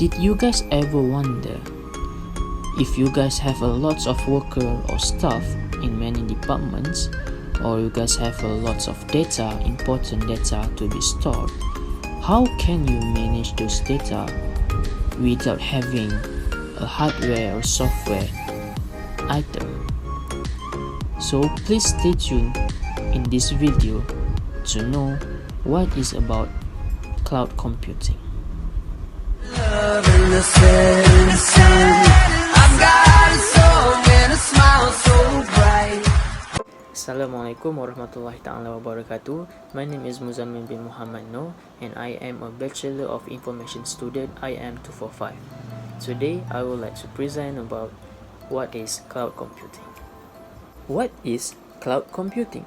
Did you guys ever wonder if you guys have a lots of worker or staff in many departments, or you guys have a lots of data, important data to be stored, how can you manage those data without having a hardware or software item? So please stay tuned in this video to know what is about cloud computing. Assalamualaikum warahmatullahi ta'ala wabarakatuh. My name is Muzammil bin Muhammad Noor, and I am a Bachelor of Information student IM245. Today I would like to present about what is cloud computing. What is cloud computing?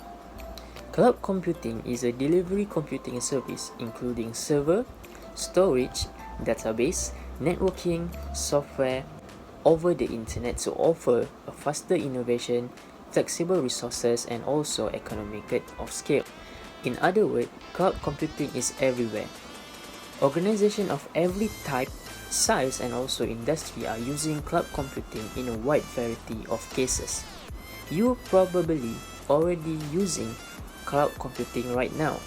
Cloud computing is a delivery computing service including server, storage, database, networking, software over the internet to offer a faster innovation, flexible resources, and also economical of scale. In other words, cloud computing is everywhere. Organizations of every type, size, and also industry are using cloud computing in a wide variety of cases. You probably already using cloud computing right now.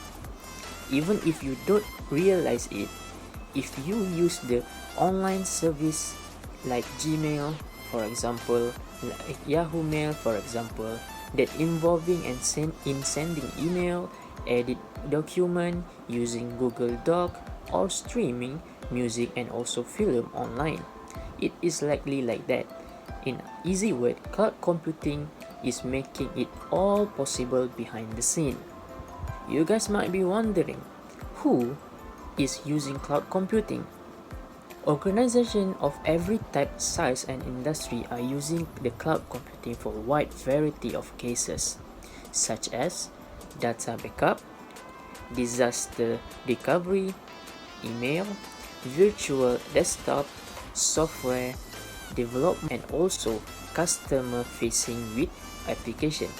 Even if you don't realize it, if you use the online service like Gmail, for example, like Yahoo Mail, for example, that involving in sending email, edit document using Google Doc, or streaming music and also film online, it is likely like that. In easy word, cloud computing is making it all possible behind the scene. You guys might be wondering, who is using cloud computing? Organizations of every type, size, and industry are using the cloud computing for a wide variety of cases, such as data backup, disaster recovery, email, virtual desktop, software development, and also customer-facing with application.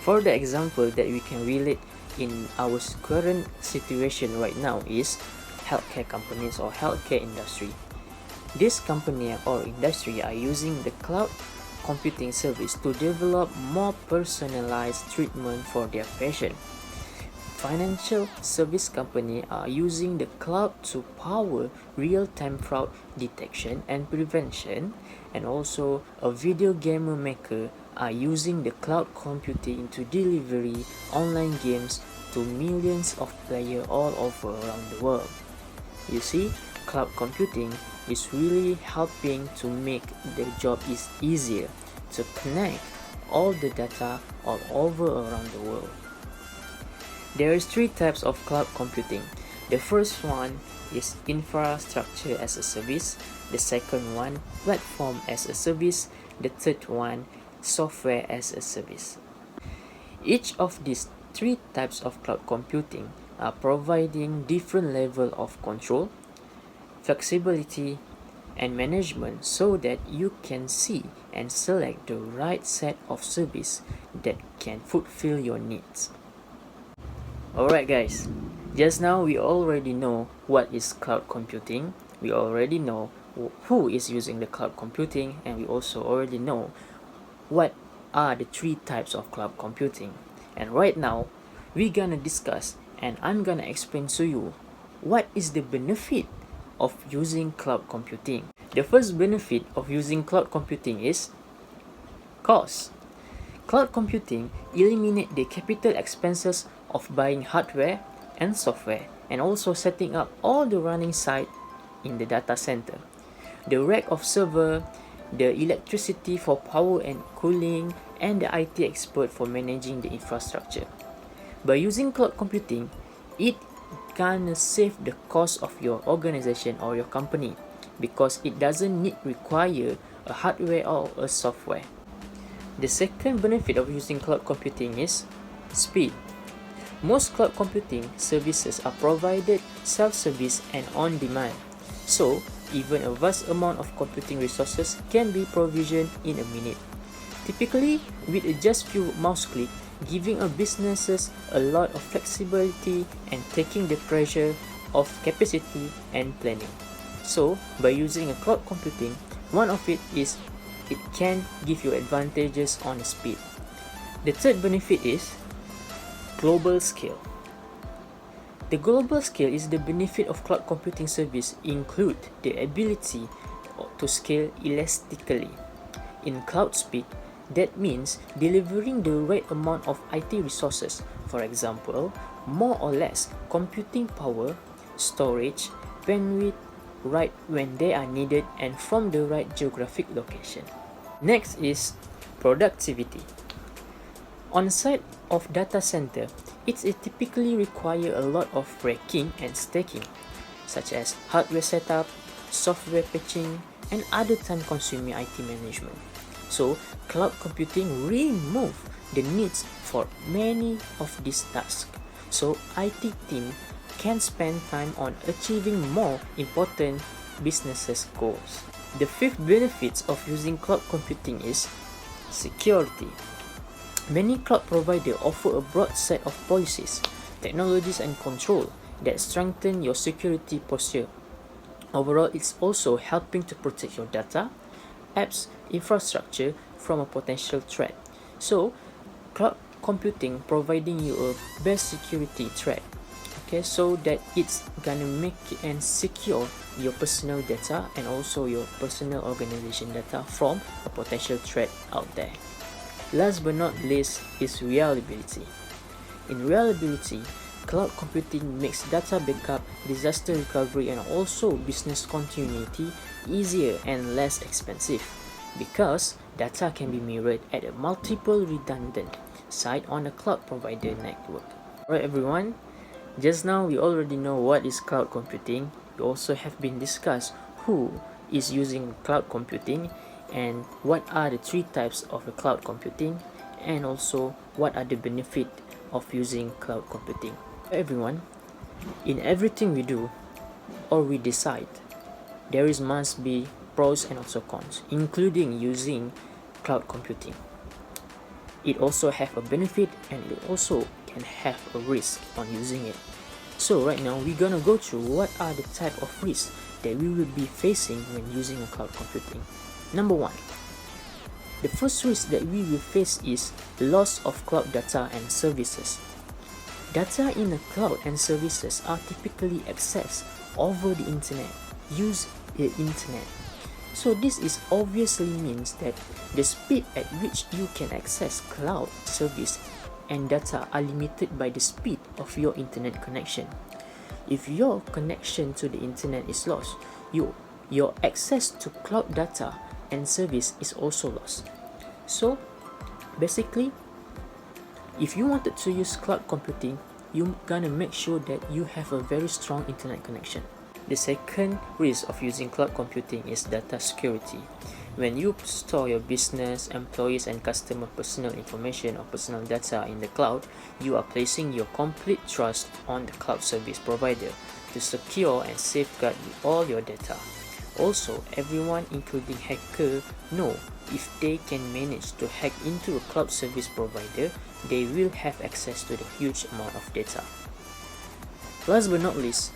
For the example that we can relate in our current situation right now is healthcare companies or healthcare industry. This company or industry are using the cloud computing service to develop more personalized treatment for their patient. Financial service company are using the cloud to power real-time fraud detection and prevention, and also a video game maker are using the cloud computing to deliver online games to millions of players all over around the world. You see, cloud computing is really helping to make the job is easier to connect all the data all over around the world. There is three types of cloud computing. The first one is infrastructure as a service. The second one, platform as a service. The third one, software as a service. Each of these three types of cloud computing are providing different level of control, flexibility, and management so that you can see and select the right set of service that can fulfill your needs. Alright guys, just now we already know what is cloud computing, we already know who is using the cloud computing, and we also already know what are the three types of cloud computing. And right now, we're gonna discuss and I'm gonna explain to you what is the benefit of using cloud computing. The first benefit of using cloud computing is cost. Cloud computing eliminates the capital expenses of buying hardware and software, and also setting up all the running site in the data center, the rack of server, the electricity for power and cooling, and the IT expert for managing the infrastructure. By using cloud computing, it can save the cost of your organization or your company because it doesn't require a hardware or a software. The second benefit of using cloud computing is speed. Most cloud computing services are provided self-service and on demand, so even a vast amount of computing resources can be provisioned in a minute. Typically, with just few mouse clicks, giving a businesses a lot of flexibility and taking the pressure of capacity and planning. So by using a cloud computing, one of it is it can give you advantages on the speed. The third benefit is global scale. The global scale is the benefit of cloud computing service include the ability to scale elastically. In cloud speed, that means delivering the right amount of IT resources, for example, more or less computing power, storage, bandwidth, right when they are needed and from the right geographic location. Next is productivity. On site of data center, it typically require a lot of racking and stacking, such as hardware setup, software patching, and other time-consuming IT management. So, cloud computing remove the needs for many of these tasks. So, IT team can spend time on achieving more important business goals. The fifth benefits of using cloud computing is security. Many cloud providers offer a broad set of policies, technologies, and control that strengthen your security posture. Overall, it's also helping to protect your data, apps, infrastructure from a potential threat. So, cloud computing providing you a best security threat. Okay, so that it's gonna make it and secure your personal data and also your personal organization data from a potential threat out there. Last but not least is reliability. In reliability, cloud computing makes data backup, disaster recovery, and also business continuity easier and less expensive because data can be mirrored at a multiple redundant site on a cloud provider network. Alright everyone, just now we already know what is cloud computing. We also have been discussed who is using cloud computing and what are the three types of a cloud computing and also what are the benefits of using cloud computing. Everyone, in everything we do or we decide, there must be pros and also cons, including using cloud computing. It also have a benefit and it also can have a risk on using it. So right now we're gonna go through what are the type of risks that we will be facing when using a cloud computing. Number one, the first risk that we will face is loss of cloud data and services. Data in the cloud and services are typically accessed over the internet, use the internet. So this is obviously means that the speed at which you can access cloud service and data are limited by the speed of your internet connection. If your connection to the internet is lost, your access to cloud data and service is also lost. So basically, if you wanted to use cloud computing, you're gonna make sure that you have a very strong internet connection. The second risk of using cloud computing is data security. When you store your business, employees, and customer personal information or personal data in the cloud, you are placing your complete trust on the cloud service provider to secure and safeguard all your data. Also, everyone, including hacker, know if they can manage to hack into a cloud service provider, they will have access to the huge amount of data. Last but not least,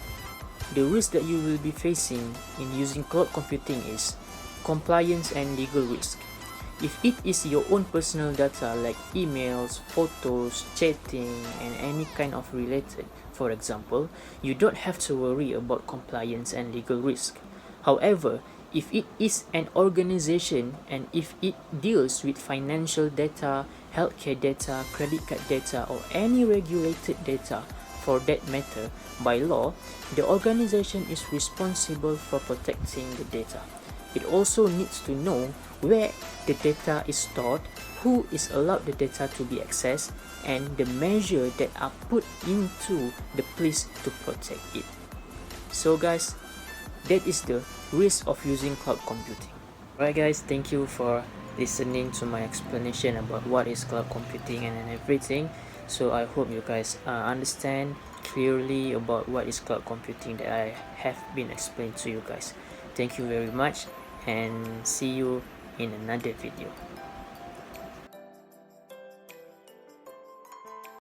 the risk that you will be facing in using cloud computing is compliance and legal risk. If it is your own personal data like emails, photos, chatting, and any kind of related, for example, you don't have to worry about compliance and legal risk. However, if it is an organization and if it deals with financial data, healthcare data, credit card data, or any regulated data for that matter, by law, the organization is responsible for protecting the data. It also needs to know where the data is stored, who is allowed the data to be accessed, and the measures that are put into the place to protect it. So guys, that is the risk of using cloud computing. Alright guys, thank you for listening to my explanation about what is cloud computing and everything. So I hope you guys understand clearly about what is cloud computing that I have been explained to you guys. Thank you very much and see you in another video.